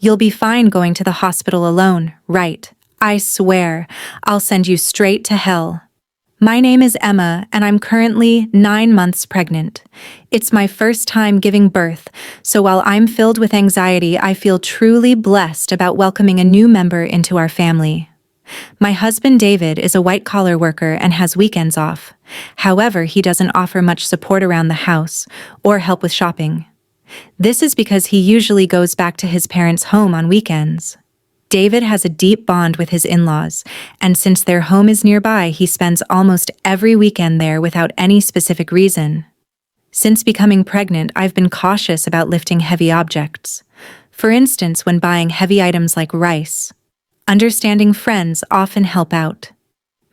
You'll be fine going to the hospital alone, right? I swear, I'll send you straight to hell. My name is Emma, and I'm currently 9 months pregnant. It's my first time giving birth, so while I'm filled with anxiety, I feel truly blessed about welcoming a new member into our family. My husband David is a white-collar worker and has weekends off. However, he doesn't offer much support around the house or help with shopping. This is because he usually goes back to his parents' home on weekends. David has a deep bond with his in-laws, and since their home is nearby, he spends almost every weekend there without any specific reason. Since becoming pregnant, I've been cautious about lifting heavy objects. For instance, when buying heavy items like rice. Understanding friends often help out.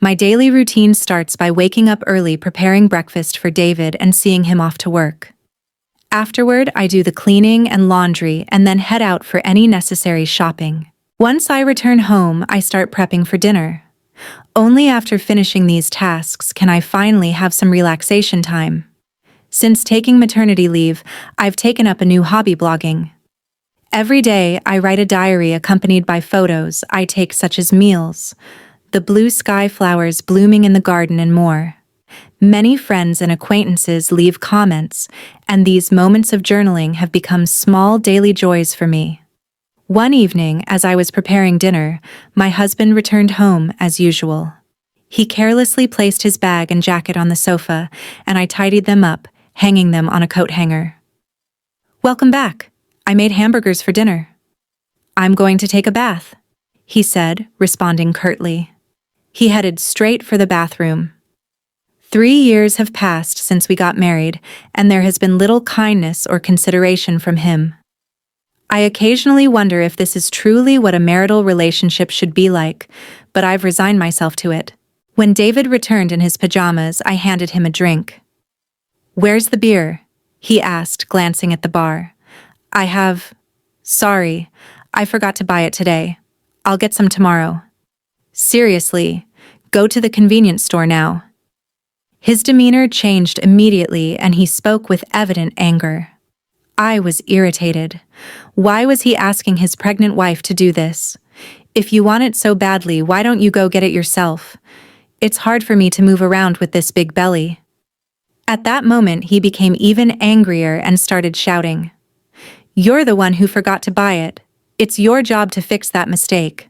My daily routine starts by waking up early, preparing breakfast for David, and seeing him off to work. Afterward, I do the cleaning and laundry and then head out for any necessary shopping. Once I return home, I start prepping for dinner. Only after finishing these tasks can I finally have some relaxation time. Since taking maternity leave, I've taken up a new hobby: blogging. Every day, I write a diary accompanied by photos I take, such as meals, the blue sky, flowers blooming in the garden, and more. Many friends and acquaintances leave comments, and these moments of journaling have become small daily joys for me. One evening, as I was preparing dinner, my husband returned home as usual. He carelessly placed his bag and jacket on the sofa, and I tidied them up, hanging them on a coat hanger. "Welcome back. I made hamburgers for dinner." "I'm going to take a bath," he said, responding curtly. He headed straight for the bathroom. 3 years have passed since we got married, and there has been little kindness or consideration from him. I occasionally wonder if this is truly what a marital relationship should be like, but I've resigned myself to it. When David returned in his pajamas, I handed him a drink. "Where's the beer?" he asked, glancing at the bar. Sorry, I forgot to buy it today. I'll get some tomorrow." "Seriously, go to the convenience store now." His demeanor changed immediately, and he spoke with evident anger. I was irritated. Why was he asking his pregnant wife to do this? If you want it so badly, why don't you go get it yourself? It's hard for me to move around with this big belly. At that moment, he became even angrier and started shouting, "You're the one who forgot to buy it. It's your job to fix that mistake.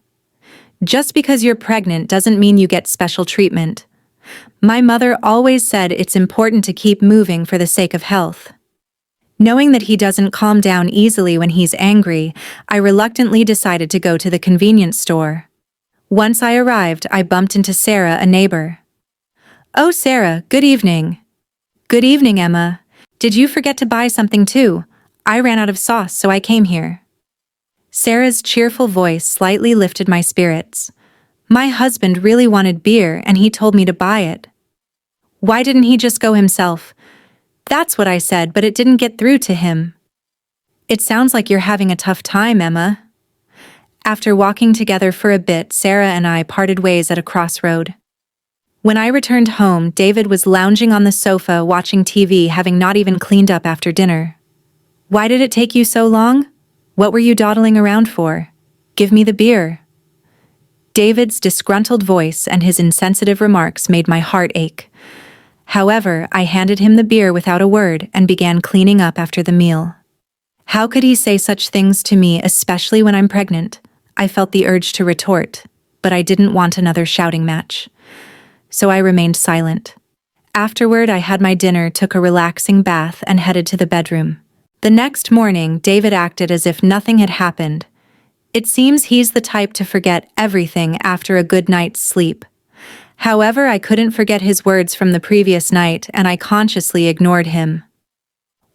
Just because you're pregnant doesn't mean you get special treatment. My mother always said it's important to keep moving for the sake of health." Knowing that he doesn't calm down easily when he's angry, I reluctantly decided to go to the convenience store. Once I arrived, I bumped into Sarah, a neighbor. "Oh, Sarah, good evening." "Good evening, Emma. Did you forget to buy something too? I ran out of sauce, so I came here." Sarah's cheerful voice slightly lifted my spirits. My husband really wanted beer, and he told me to buy it. Why didn't he just go himself? That's what I said, but it didn't get through to him. "It sounds like you're having a tough time, Emma." After walking together for a bit, Sarah and I parted ways at a crossroad. When I returned home, David was lounging on the sofa watching TV, having not even cleaned up after dinner. "Why did it take you so long? What were you dawdling around for? Give me the beer." David's disgruntled voice and his insensitive remarks made my heart ache. However, I handed him the beer without a word and began cleaning up after the meal. How could he say such things to me, especially when I'm pregnant? I felt the urge to retort, but I didn't want another shouting match. So I remained silent. Afterward, I had my dinner, took a relaxing bath, and headed to the bedroom. The next morning, David acted as if nothing had happened. It seems he's the type to forget everything after a good night's sleep. However, I couldn't forget his words from the previous night, and I consciously ignored him.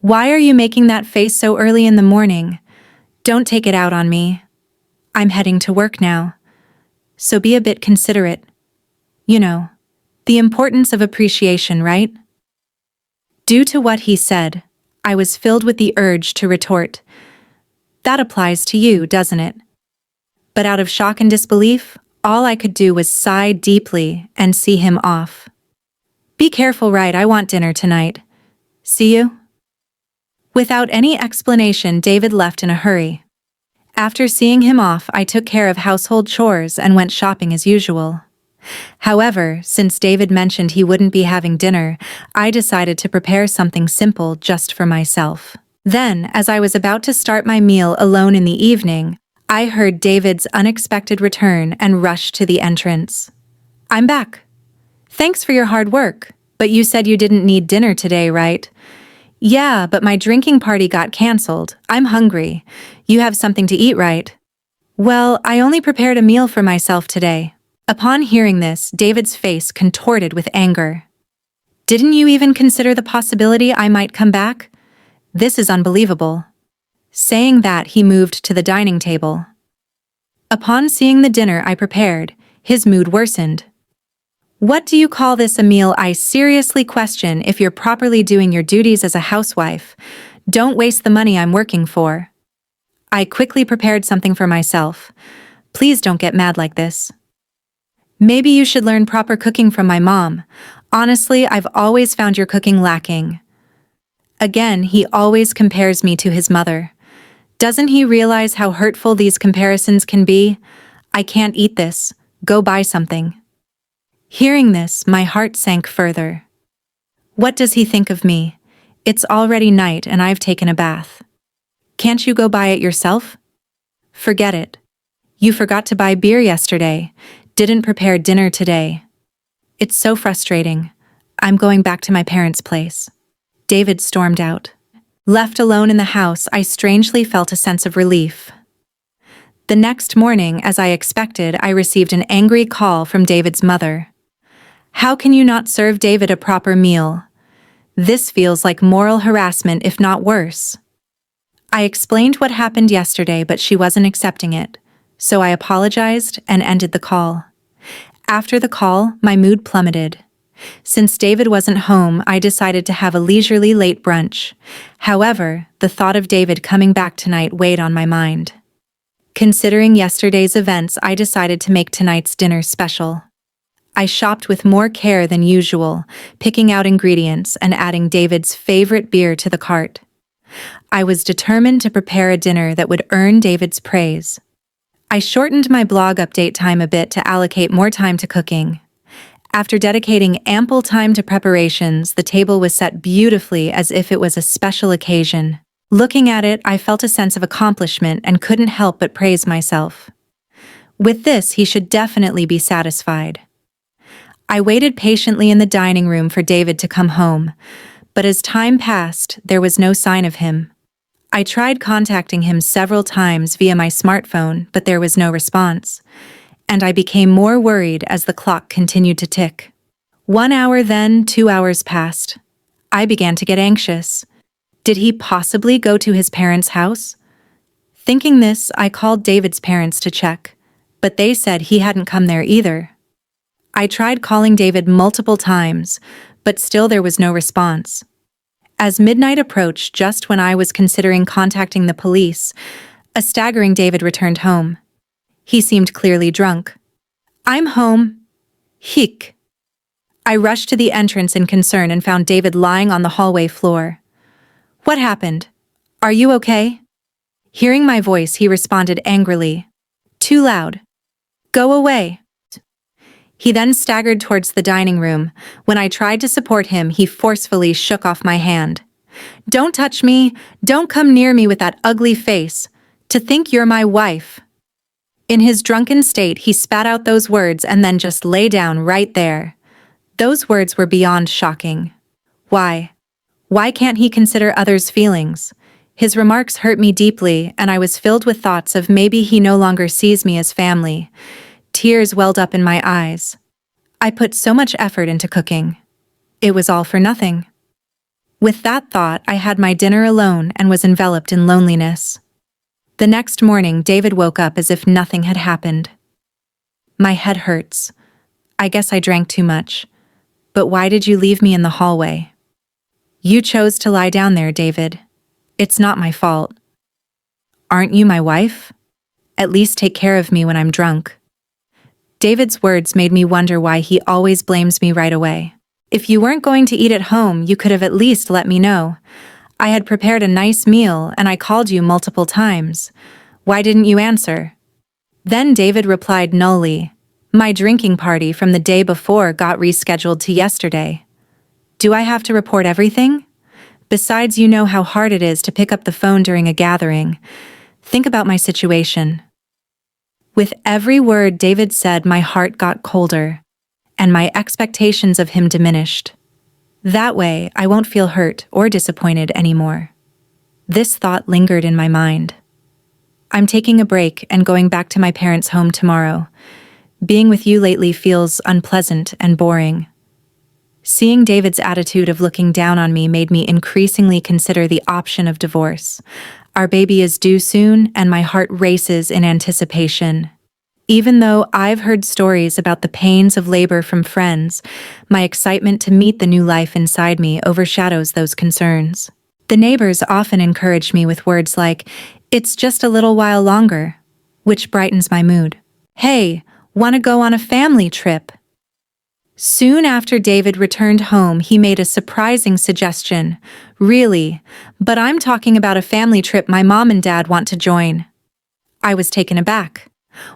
"Why are you making that face so early in the morning? Don't take it out on me. I'm heading to work now. So be a bit considerate. You know, the importance of appreciation, right?" Due to what he said, I was filled with the urge to retort, "That applies to you, doesn't it?" But out of shock and disbelief, all I could do was sigh deeply and see him off. "Be careful, right? I want dinner tonight. See you?" Without any explanation, David left in a hurry. After seeing him off, I took care of household chores and went shopping as usual. However, since David mentioned he wouldn't be having dinner, I decided to prepare something simple just for myself. Then, as I was about to start my meal alone in the evening, I heard David's unexpected return and rushed to the entrance. "I'm back. Thanks for your hard work, but you said you didn't need dinner today, right?" "Yeah, but my drinking party got cancelled. I'm hungry. You have something to eat, right?" "Well, I only prepared a meal for myself today." Upon hearing this, David's face contorted with anger. "Didn't you even consider the possibility I might come back? This is unbelievable." Saying that, he moved to the dining table. Upon seeing the dinner I prepared, his mood worsened. "What do you call this a meal? I seriously question if you're properly doing your duties as a housewife. Don't waste the money I'm working for." I quickly prepared something for myself. "Please don't get mad like this. Maybe you should learn proper cooking from my mom. Honestly, I've always found your cooking lacking." Again, he always compares me to his mother. Doesn't he realize how hurtful these comparisons can be? "I can't eat this. Go buy something." Hearing this, my heart sank further. What does he think of me? It's already night and I've taken a bath. Can't you go buy it yourself? Forget it. You forgot to buy beer yesterday. Didn't prepare dinner today. It's so frustrating. I'm going back to my parents' place. David stormed out. Left alone in the house, I strangely felt a sense of relief. The next morning, as I expected, I received an angry call from David's mother. "How can you not serve David a proper meal? This feels like moral harassment, if not worse." I explained what happened yesterday, but she wasn't accepting it, so I apologized and ended the call. After the call, my mood plummeted. Since David wasn't home, I decided to have a leisurely late brunch. However, the thought of David coming back tonight weighed on my mind. Considering yesterday's events, I decided to make tonight's dinner special. I shopped with more care than usual, picking out ingredients and adding David's favorite beer to the cart. I was determined to prepare a dinner that would earn David's praise. I shortened my blog update time a bit to allocate more time to cooking. After dedicating ample time to preparations, the table was set beautifully as if it was a special occasion. Looking at it, I felt a sense of accomplishment and couldn't help but praise myself. With this, he should definitely be satisfied. I waited patiently in the dining room for David to come home, but as time passed, there was no sign of him. I tried contacting him several times via my smartphone, but there was no response, and I became more worried as the clock continued to tick. 1 hour, then 2 hours passed. I began to get anxious. Did he possibly go to his parents' house? Thinking this, I called David's parents to check, but they said he hadn't come there either. I tried calling David multiple times, but still there was no response. As midnight approached, just when I was considering contacting the police, a staggering David returned home. He seemed clearly drunk. "I'm home." Hic. I rushed to the entrance in concern and found David lying on the hallway floor. "What happened? Are you okay?" Hearing my voice, he responded angrily. "Too loud. Go away." He then staggered towards the dining room. When I tried to support him, he forcefully shook off my hand. "Don't touch me. Don't come near me with that ugly face. To think you're my wife." In his drunken state, he spat out those words and then just lay down right there. Those words were beyond shocking. Why? Why can't he consider others' feelings? His remarks hurt me deeply, and I was filled with thoughts of maybe he no longer sees me as family. Tears welled up in my eyes. I put so much effort into cooking. It was all for nothing. With that thought, I had my dinner alone and was enveloped in loneliness. The next morning, David woke up as if nothing had happened. "My head hurts. I guess I drank too much. But why did you leave me in the hallway?" "You chose to lie down there, David. It's not my fault." "Aren't you my wife? At least take care of me when I'm drunk." David's words made me wonder why he always blames me right away. "If you weren't going to eat at home, you could have at least let me know. I had prepared a nice meal and I called you multiple times. Why didn't you answer? Then David replied nullly. My drinking party from the day before got rescheduled to yesterday. Do I have to report everything? Besides, you know how hard it is to pick up the phone during a gathering. Think about my situation. With every word David said, my heart got colder, and my expectations of him diminished. That way, I won't feel hurt or disappointed anymore. This thought lingered in my mind. I'm taking a break and going back to my parents' home tomorrow. Being with you lately feels unpleasant and boring. Seeing David's attitude of looking down on me made me increasingly consider the option of divorce. Our baby is due soon, and my heart races in anticipation. Even though I've heard stories about the pains of labor from friends, my excitement to meet the new life inside me overshadows those concerns. The neighbors often encourage me with words like, "It's just a little while longer," which brightens my mood. "Hey, wanna go on a family trip?" Soon after David returned home, he made a surprising suggestion. Really? But I'm talking about a family trip my mom and dad want to join. I was taken aback.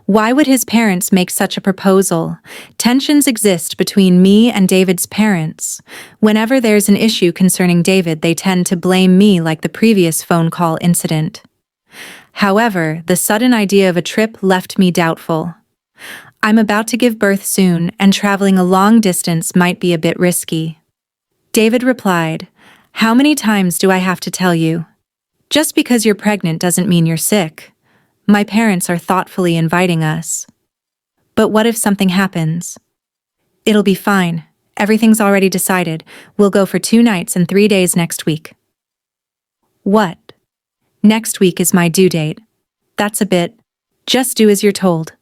Why would his parents make such a proposal? Tensions exist between me and David's parents. Whenever there's an issue concerning David, they tend to blame me like the previous phone call incident. However, the sudden idea of a trip left me doubtful. I'm about to give birth soon, and traveling a long distance might be a bit risky. David replied, "How many times do I have to tell you? Just because you're pregnant doesn't mean you're sick. My parents are thoughtfully inviting us. But what if something happens? It'll be fine. Everything's already decided. We'll go for 2 nights and 3 days next week." What? Next week is my due date. That's a bit. Just do as you're told.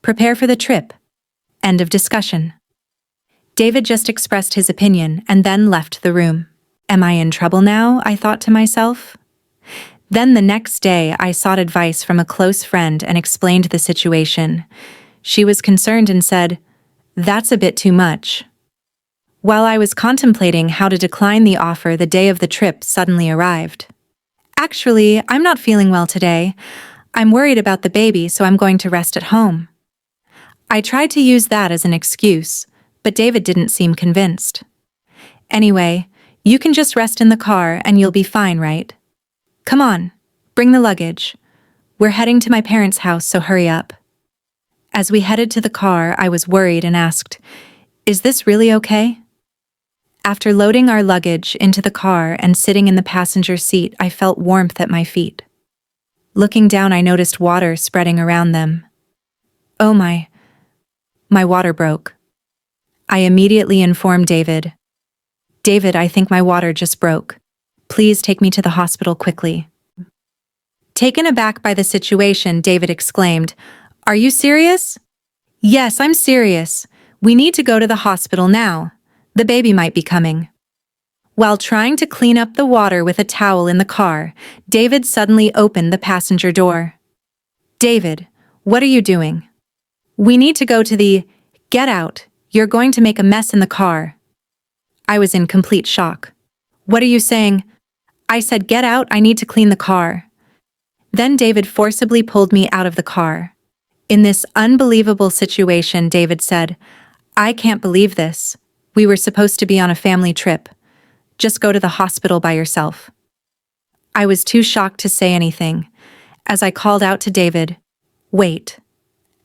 Prepare for the trip. End of discussion. David just expressed his opinion and then left the room. Am I in trouble now? I thought to myself. Then the next day, I sought advice from a close friend and explained the situation. She was concerned and said, "That's a bit too much." While I was contemplating how to decline the offer, the day of the trip suddenly arrived. "Actually, I'm not feeling well today. I'm worried about the baby, so I'm going to rest at home." I tried to use that as an excuse, but David didn't seem convinced. "Anyway, you can just rest in the car and you'll be fine, right? Come on, bring the luggage. We're heading to my parents' house, so hurry up." As we headed to the car, I was worried and asked, "Is this really okay?" After loading our luggage into the car and sitting in the passenger seat, I felt warmth at my feet. Looking down, I noticed water spreading around them. Oh my water broke. I immediately informed David. "David, I think my water just broke. Please take me to the hospital quickly." Taken aback by the situation, David exclaimed, "Are you serious?" "Yes, I'm serious. We need to go to the hospital now. The baby might be coming." While trying to clean up the water with a towel in the car, David suddenly opened the passenger door. "David, what are you doing?" "We need to go to the..." "Get out. You're going to make a mess in the car." I was in complete shock. "What are you saying?" I said, "Get out, I need to clean the car." Then David forcibly pulled me out of the car. In this unbelievable situation, David said, "I can't believe this. We were supposed to be on a family trip. Just go to the hospital by yourself." I was too shocked to say anything. As I called out to David, "Wait.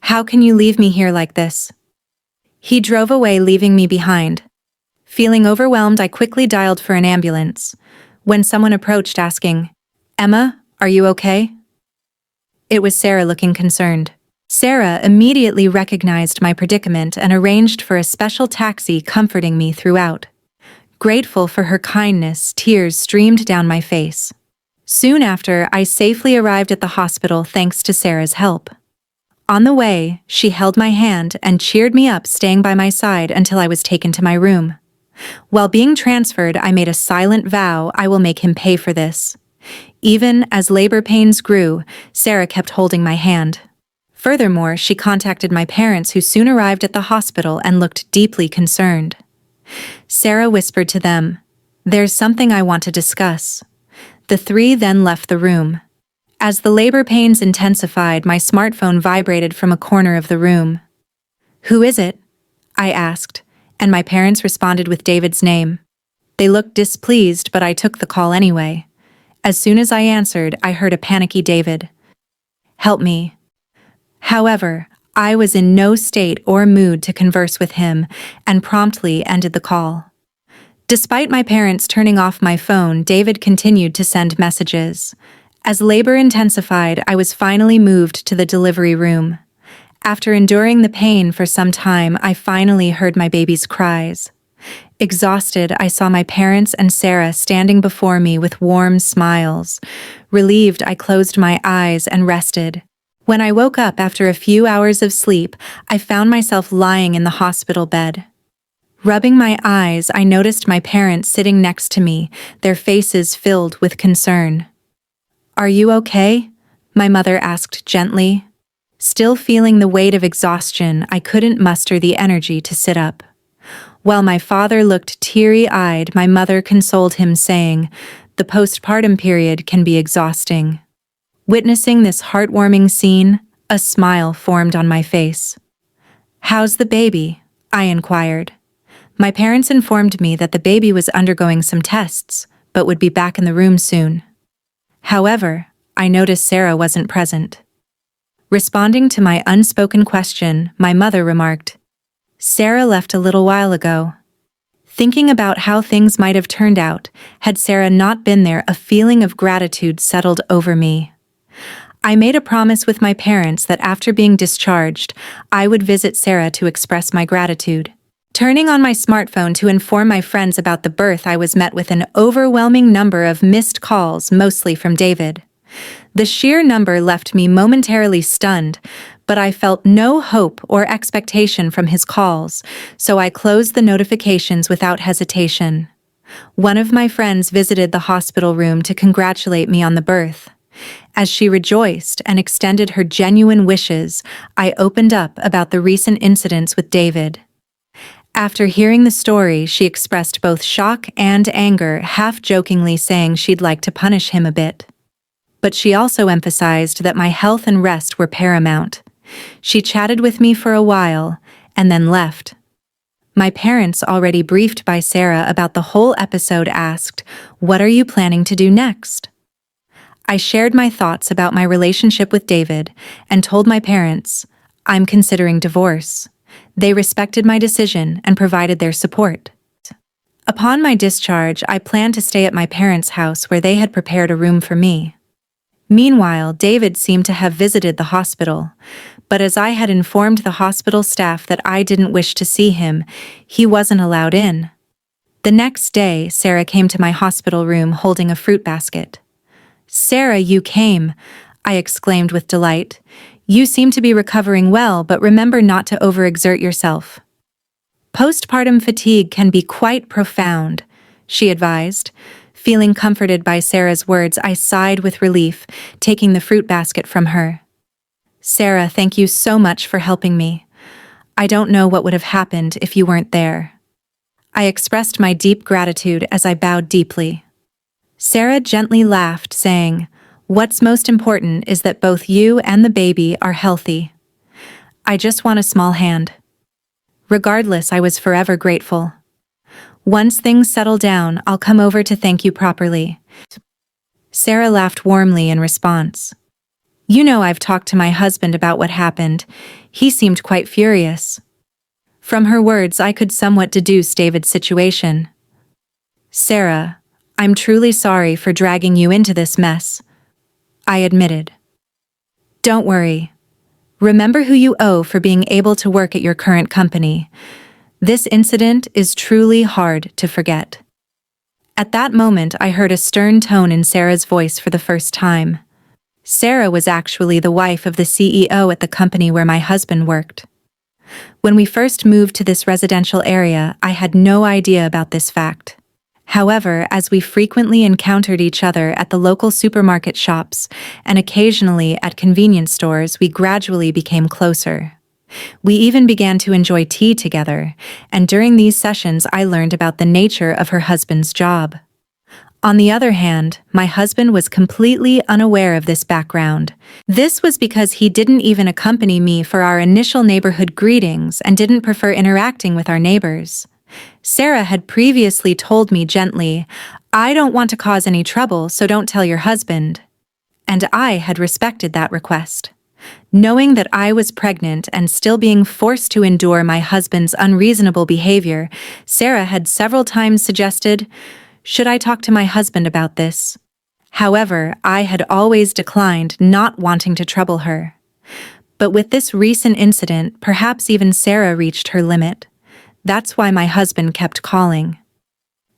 How can you leave me here like this?" He drove away, leaving me behind. Feeling overwhelmed, I quickly dialed for an ambulance. When someone approached asking, "Emma, are you okay?" It was Sarah, looking concerned. Sarah immediately recognized my predicament and arranged for a special taxi, comforting me throughout. Grateful for her kindness, tears streamed down my face. Soon after, I safely arrived at the hospital thanks to Sarah's help. On the way, she held my hand and cheered me up, staying by my side until I was taken to my room. While being transferred, I made a silent vow I will make him pay for this. Even as labor pains grew, Sarah kept holding my hand. Furthermore, she contacted my parents, who soon arrived at the hospital and looked deeply concerned. Sarah whispered to them, "There's something I want to discuss." The 3 then left the room. As the labor pains intensified, my smartphone vibrated from a corner of the room. "Who is it?" I asked, and my parents responded with David's name. They looked displeased, but I took the call anyway. As soon as I answered, I heard a panicky David. "Help me." However, I was in no state or mood to converse with him and promptly ended the call. Despite my parents turning off my phone, David continued to send messages. As labor intensified, I was finally moved to the delivery room. After enduring the pain for some time, I finally heard my baby's cries. Exhausted, I saw my parents and Sarah standing before me with warm smiles. Relieved, I closed my eyes and rested. When I woke up after a few hours of sleep, I found myself lying in the hospital bed. Rubbing my eyes, I noticed my parents sitting next to me, their faces filled with concern. "Are you okay?" my mother asked gently. Still feeling the weight of exhaustion, I couldn't muster the energy to sit up. While my father looked teary-eyed, my mother consoled him, saying, "The postpartum period can be exhausting." Witnessing this heartwarming scene, a smile formed on my face. "How's the baby?" I inquired. My parents informed me that the baby was undergoing some tests, but would be back in the room soon. However, I noticed Sarah wasn't present. Responding to my unspoken question, my mother remarked, "Sarah left a little while ago." Thinking about how things might have turned out had Sarah not been there, a feeling of gratitude settled over me. I made a promise with my parents that after being discharged, I would visit Sarah to express my gratitude. Turning on my smartphone to inform my friends about the birth, I was met with an overwhelming number of missed calls, mostly from David. The sheer number left me momentarily stunned, but I felt no hope or expectation from his calls, so I closed the notifications without hesitation. One of my friends visited the hospital room to congratulate me on the birth. As she rejoiced and extended her genuine wishes, I opened up about the recent incidents with David. After hearing the story, she expressed both shock and anger, half-jokingly saying she'd like to punish him a bit. But she also emphasized that my health and rest were paramount. She chatted with me for a while, and then left. My parents, already briefed by Sarah about the whole episode, asked, "What are you planning to do next?" I shared my thoughts about my relationship with David and told my parents, "I'm considering divorce." They respected my decision and provided their support. Upon my discharge, I planned to stay at my parents' house where they had prepared a room for me. Meanwhile, David seemed to have visited the hospital, but as I had informed the hospital staff that I didn't wish to see him, he wasn't allowed in. The next day, Sarah came to my hospital room holding a fruit basket. "Sarah, you came," I exclaimed with delight. "You seem to be recovering well, but remember not to overexert yourself." "Postpartum fatigue can be quite profound," she advised. Feeling comforted by Sarah's words, I sighed with relief, taking the fruit basket from her. "Sarah, thank you so much for helping me. I don't know what would have happened if you weren't there." I expressed my deep gratitude as I bowed deeply. Sarah gently laughed, saying, "What's most important is that both you and the baby are healthy. I just want a small hand." Regardless, I was forever grateful. "Once things settle down, I'll come over to thank you properly." Sarah laughed warmly in response. "You know, I've talked to my husband about what happened. He seemed quite furious." From her words, I could somewhat deduce David's situation. "Sarah, I'm truly sorry for dragging you into this mess," I admitted. "Don't worry. Remember who you owe for being able to work at your current company. This incident is truly hard to forget." At that moment, I heard a stern tone in Sarah's voice for the first time. Sarah was actually the wife of the CEO at the company where my husband worked. When we first moved to this residential area, I had no idea about this fact. However, as we frequently encountered each other at the local supermarket shops and occasionally at convenience stores, we gradually became closer. We even began to enjoy tea together, and during these sessions I learned about the nature of her husband's job. On the other hand, my husband was completely unaware of this background. This was because he didn't even accompany me for our initial neighborhood greetings and didn't prefer interacting with our neighbors. Sarah had previously told me gently, "I don't want to cause any trouble, so don't tell your husband." And I had respected that request. Knowing that I was pregnant and still being forced to endure my husband's unreasonable behavior, Sarah had several times suggested, "Should I talk to my husband about this?" However, I had always declined, not wanting to trouble her. But with this recent incident, perhaps even Sarah reached her limit. That's why my husband kept calling.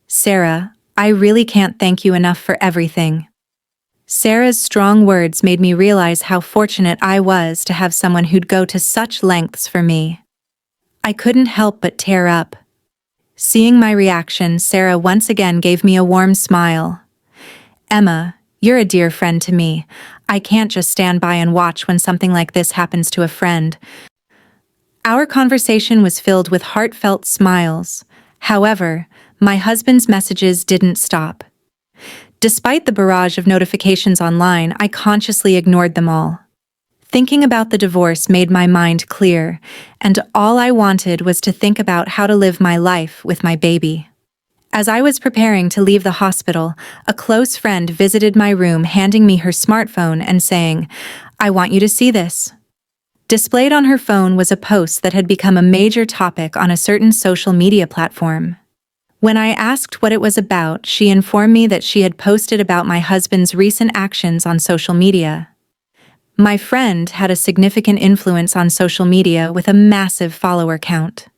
"Sarah, I really can't thank you enough for everything." Sarah's strong words made me realize how fortunate I was to have someone who'd go to such lengths for me. I couldn't help but tear up. Seeing my reaction, Sarah once again gave me a warm smile. "Emma, you're a dear friend to me. I can't just stand by and watch when something like this happens to a friend." Our conversation was filled with heartfelt smiles. However, my husband's messages didn't stop. Despite the barrage of notifications online, I consciously ignored them all. Thinking about the divorce made my mind clear, and all I wanted was to think about how to live my life with my baby. As I was preparing to leave the hospital, a close friend visited my room, handing me her smartphone and saying, "I want you to see this." Displayed on her phone was a post that had become a major topic on a certain social media platform. When I asked what it was about, she informed me that she had posted about my husband's recent actions on social media. My friend had a significant influence on social media with a massive follower count.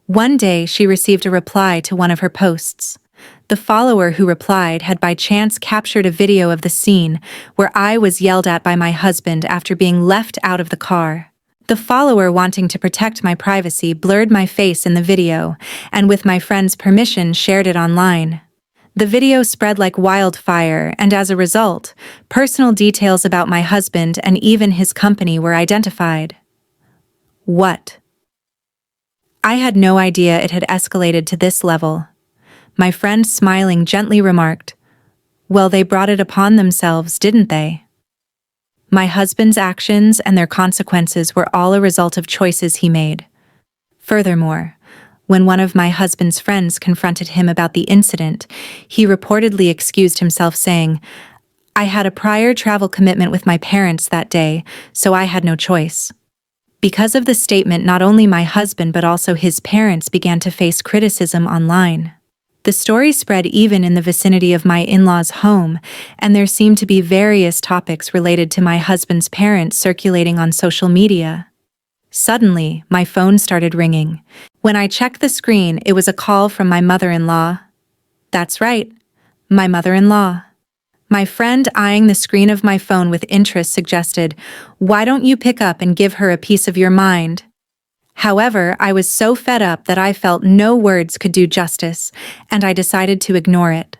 One day, she received a reply to one of her posts. The follower who replied had by chance captured a video of the scene where I was yelled at by my husband after being left out of the car. The follower, wanting to protect my privacy, blurred my face in the video, and with my friend's permission shared it online. The video spread like wildfire, and as a result, personal details about my husband and even his company were identified. What? I had no idea it had escalated to this level. My friend, smiling, gently remarked, "Well, they brought it upon themselves, didn't they?" My husband's actions and their consequences were all a result of choices he made. Furthermore, when one of my husband's friends confronted him about the incident, he reportedly excused himself, saying, "I had a prior travel commitment with my parents that day, so I had no choice." Because of the statement, not only my husband but also his parents began to face criticism online. The story spread even in the vicinity of my in-laws' home, and there seemed to be various topics related to my husband's parents circulating on social media. Suddenly, my phone started ringing. When I checked the screen, it was a call from my mother-in-law. That's right, my mother-in-law. My friend, eyeing the screen of my phone with interest, suggested, "Why don't you pick up and give her a piece of your mind?" However, I was so fed up that I felt no words could do justice, and I decided to ignore it.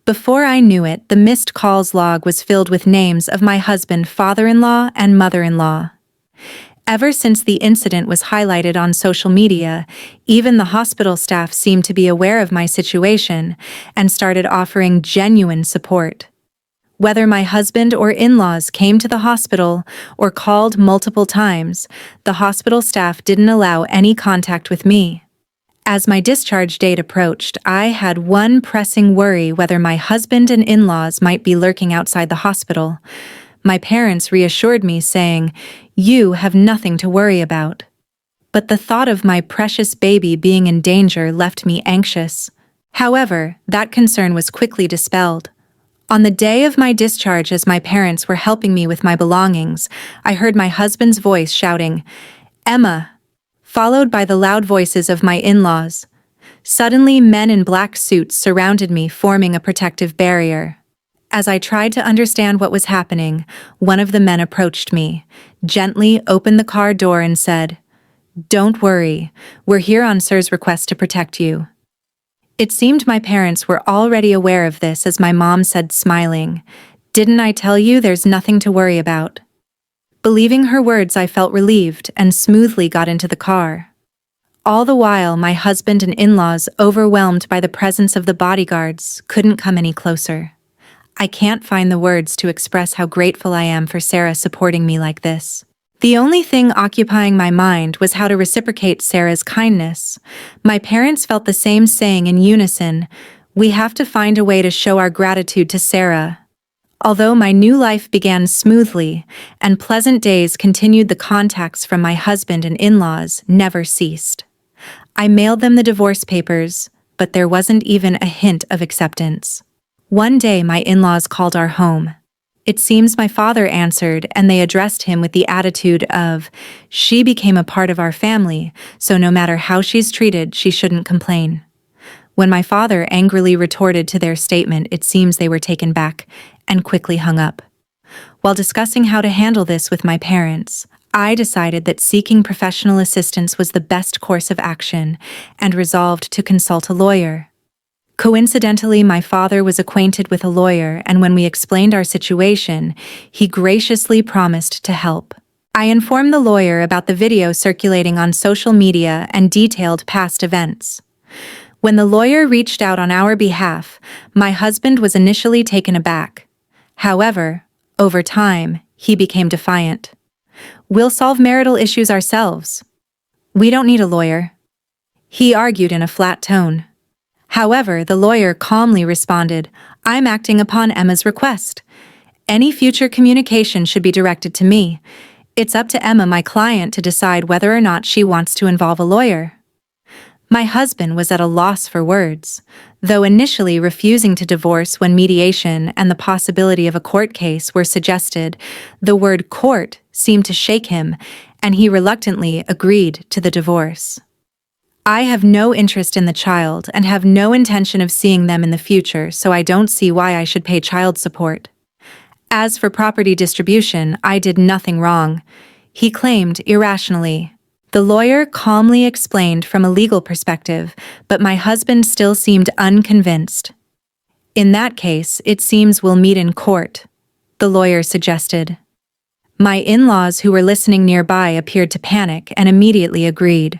Before I knew it, the missed calls log was filled with names of my husband, father-in-law, and mother-in-law. Ever since the incident was highlighted on social media, even the hospital staff seemed to be aware of my situation and started offering genuine support. Whether my husband or in-laws came to the hospital or called multiple times, the hospital staff didn't allow any contact with me. As my discharge date approached, I had one pressing worry: whether my husband and in-laws might be lurking outside the hospital. My parents reassured me, saying, "You have nothing to worry about." But the thought of my precious baby being in danger left me anxious. However, that concern was quickly dispelled. On the day of my discharge, as my parents were helping me with my belongings, I heard my husband's voice shouting, "Emma," followed by the loud voices of my in-laws. Suddenly, men in black suits surrounded me, forming a protective barrier. As I tried to understand what was happening, one of the men approached me, gently opened the car door and said, "Don't worry, we're here on Sir's request to protect you." It seemed my parents were already aware of this, as my mom said, smiling, "Didn't I tell you there's nothing to worry about?" Believing her words, I felt relieved and smoothly got into the car. All the while, my husband and in-laws, overwhelmed by the presence of the bodyguards, couldn't come any closer. I can't find the words to express how grateful I am for Sarah supporting me like this. The only thing occupying my mind was how to reciprocate Sarah's kindness. My parents felt the same, saying in unison, "We have to find a way to show our gratitude to Sarah." Although my new life began smoothly, and pleasant days continued, the contacts from my husband and in-laws never ceased. I mailed them the divorce papers, but there wasn't even a hint of acceptance. One day my in-laws called our home. It seems my father answered, and they addressed him with the attitude of, "She became a part of our family, so no matter how she's treated, she shouldn't complain." When my father angrily retorted to their statement, it seems they were taken back and quickly hung up. While discussing how to handle this with my parents, I decided that seeking professional assistance was the best course of action and resolved to consult a lawyer. Coincidentally, my father was acquainted with a lawyer, and when we explained our situation, he graciously promised to help. I informed the lawyer about the video circulating on social media and detailed past events. When the lawyer reached out on our behalf, my husband was initially taken aback. However, over time, he became defiant. "We'll solve marital issues ourselves. We don't need a lawyer," he argued in a flat tone. However, the lawyer calmly responded, "I'm acting upon Emma's request. Any future communication should be directed to me. It's up to Emma, my client, to decide whether or not she wants to involve a lawyer." My husband was at a loss for words. Though initially refusing to divorce when mediation and the possibility of a court case were suggested, the word court seemed to shake him, and he reluctantly agreed to the divorce. "I have no interest in the child and have no intention of seeing them in the future, so I don't see why I should pay child support. As for property distribution, I did nothing wrong," he claimed irrationally. The lawyer calmly explained from a legal perspective, but my husband still seemed unconvinced. "In that case, it seems we'll meet in court," the lawyer suggested. My in-laws, who were listening nearby, appeared to panic and immediately agreed.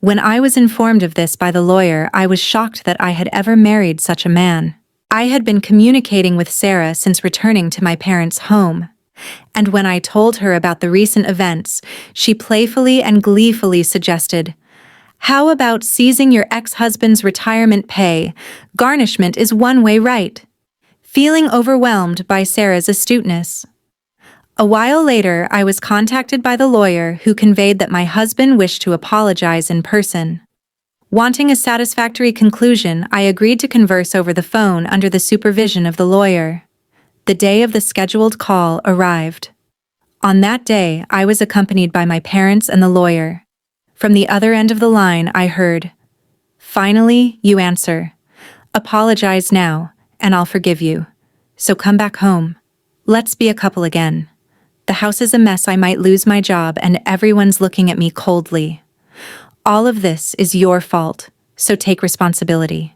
When I was informed of this by the lawyer, I was shocked that I had ever married such a man. I had been communicating with Sarah since returning to my parents' home. And when I told her about the recent events, she playfully and gleefully suggested, "How about seizing your ex-husband's retirement pay? Garnishment is one way, right?" Feeling overwhelmed by Sarah's astuteness. A while later, I was contacted by the lawyer, who conveyed that my husband wished to apologize in person. Wanting a satisfactory conclusion, I agreed to converse over the phone under the supervision of the lawyer. The day of the scheduled call arrived. On that day, I was accompanied by my parents and the lawyer. From the other end of the line, I heard, "Finally, you answer. Apologize now, and I'll forgive you. So come back home. Let's be a couple again. The house is a mess, I might lose my job, and everyone's looking at me coldly. All of this is your fault, so take responsibility."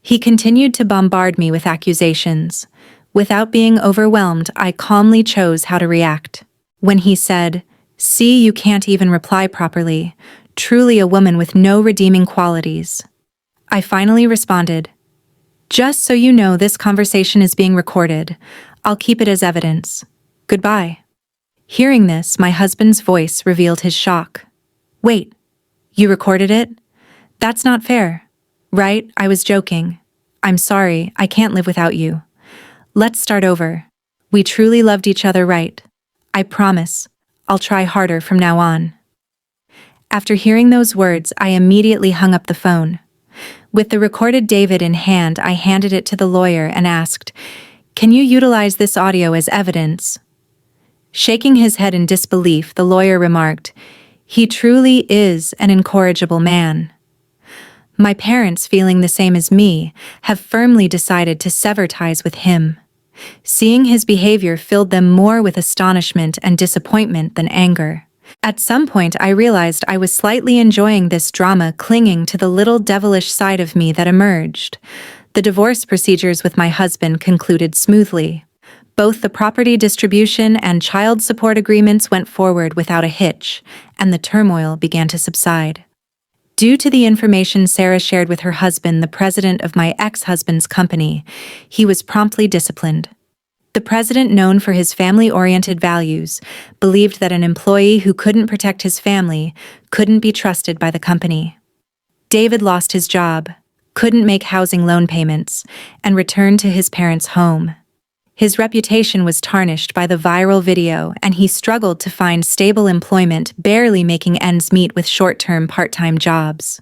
He continued to bombard me with accusations. Without being overwhelmed, I calmly chose how to react. When he said, "See, you can't even reply properly. Truly a woman with no redeeming qualities," I finally responded, "Just so you know, this conversation is being recorded. I'll keep it as evidence. Goodbye." Hearing this, my husband's voice revealed his shock. "Wait, you recorded it? That's not fair." "Right, I was joking. I'm sorry, I can't live without you. Let's start over. We truly loved each other, right? I promise, I'll try harder from now on." After hearing those words, I immediately hung up the phone. With the recorded David in hand, I handed it to the lawyer and asked, "Can you utilize this audio as evidence?" Shaking his head in disbelief, the lawyer remarked, "He truly is an incorrigible man." My parents, feeling the same as me, have firmly decided to sever ties with him. Seeing his behavior filled them more with astonishment and disappointment than anger. At some point, I realized I was slightly enjoying this drama, clinging to the little devilish side of me that emerged. The divorce procedures with my husband concluded smoothly. Both the property distribution and child support agreements went forward without a hitch, and the turmoil began to subside. Due to the information Sarah shared with her husband, the president of my ex-husband's company, he was promptly disciplined. The president, known for his family-oriented values, believed that an employee who couldn't protect his family couldn't be trusted by the company. David lost his job, couldn't make housing loan payments, and returned to his parents' home. His reputation was tarnished by the viral video, and he struggled to find stable employment, barely making ends meet with short-term part-time jobs.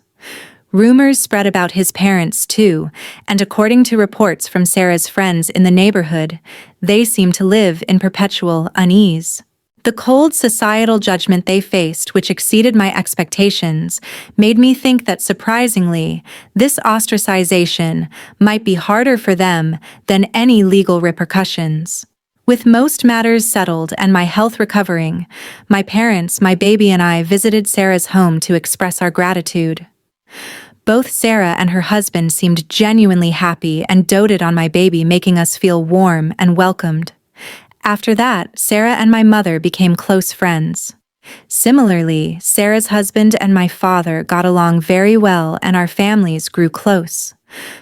Rumors spread about his parents, too, and according to reports from Sarah's friends in the neighborhood, they seemed to live in perpetual unease. The cold societal judgment they faced, which exceeded my expectations, made me think that, surprisingly, this ostracization might be harder for them than any legal repercussions. With most matters settled and my health recovering, my parents, my baby, and I visited Sarah's home to express our gratitude. Both Sarah and her husband seemed genuinely happy and doted on my baby, making us feel warm and welcomed. After that, Sarah and my mother became close friends. Similarly, Sarah's husband and my father got along very well, and our families grew close.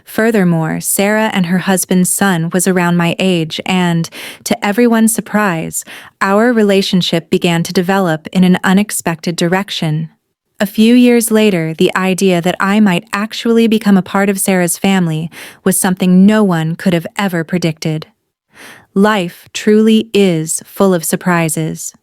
Furthermore, Sarah and her husband's son was around my age, and, to everyone's surprise, our relationship began to develop in an unexpected direction. A few years later, the idea that I might actually become a part of Sarah's family was something no one could have ever predicted. Life truly is full of surprises.